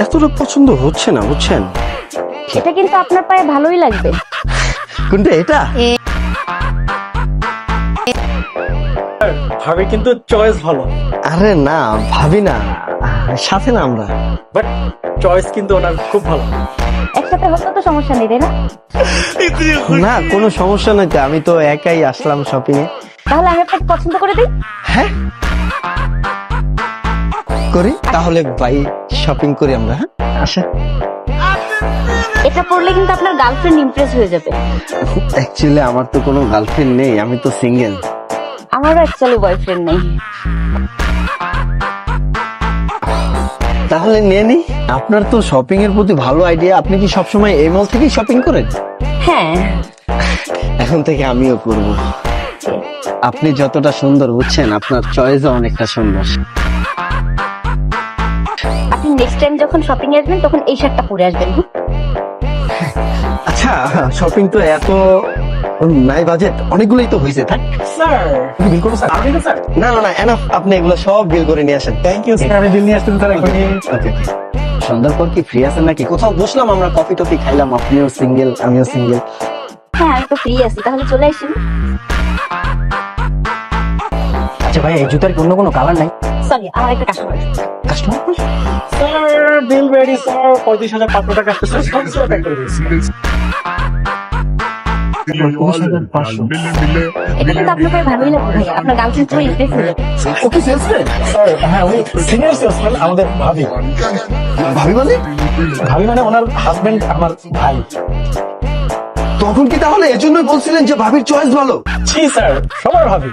এতটা পছন্দ হচ্ছে না, বুঝছেন? এটা কিন্তু আপনার পায়ে ভালোই লাগবে। কোনটা এটা? ভাবি কিন্তু চয়েস ভালো, আরে না ভাবি না, সাথে না আমরা। বাট চয়েস কিন্তু ওনার খুব ভালো। একসাথে হলে তো সমস্যা নেই, তাই না? না কোনো সমস্যা নাই তো, আমি তো একাই আসলাম শপিং এ। তাহলে আমি আপনাকে পছন্দ করে দিই। হ্যাঁ করি তাহলে ভাই, শপিং করি আমরা। হ্যাঁ আসেন। এটা পরলে কিন্তু আপনার গার্লফ্রেন্ড ইমপ্রেস হয়ে যাবে। অ্যাকচুয়ালি আমার তো কোনো গার্লফ্রেন্ড নেই, আমি তো সিঙ্গেল। আমারও অ্যাকচুয়ালি বয়ফ্রেন্ড নেই। তাহলে নিয়ে নি। আপনার তো শপিং এর প্রতি ভালো আইডিয়া, আপনি কি সবসময় এই মল থেকেই শপিং করেন? হ্যাঁ। এখন থেকে আমিও করব। আপনি যতটা সুন্দর বুঝছেন, আপনার চয়েসও অনেকটা সুন্দর। আপনি নেক্সট টাইম যখন শপিং এ আসবেন তখন এই শার্টটা পরে আসবেন। আচ্ছা শপিং তো এত নাই, বাজেট অনেকগুলোই তো হয়েছে, থাক। স্যার বিল করবো স্যার? আপনি স্যার? না না না এনাফ, আপনি এগুলো সব বিল করে নিয়ে আসেন। থ্যাংক ইউ স্যার, আমি বিল নিয়ে আসতেন স্যার এখনই। ওকে সন্ধ্যার পর কি ফ্রি আছেন নাকি? কোথাও বসলাম আমরা, কফি টফি খাইলাম, আপনিও সিঙ্গেল আমিও সিঙ্গেল। হ্যাঁ আমি তো ফ্রি আছি, তাহলে চলে আসুন। আচ্ছা ভাই, এই জুতার কি অন্য কোনো কালার নাই? সরি, আমার একটা কাস্টমার। কাস্টমার স্যার বিল রেডি স্যার, 35,500 টাকা আসছে স্যার, সব প্যাক করে দিয়েছি। এটা কিন্তু আপনার পায়ে ভালোই লাগবে ভাইয়া, আপনার গার্লফ্রেন্ড পুরো ইমপ্রেস হয়ে যাবে। ওকে সেলসম্যান স্যার? হ্যাঁ উনি সিনিয়র সেলসম্যান, আমাদের ভাবি। ভাবি মানে? ভাবি মানে ওনার হাজবেন্ড আমার ভাই। তখন কি তাহলে এজন্যই বলছিলেন যে ভাবির চয়েস ভালো? জি স্যার, সবার ভাবি।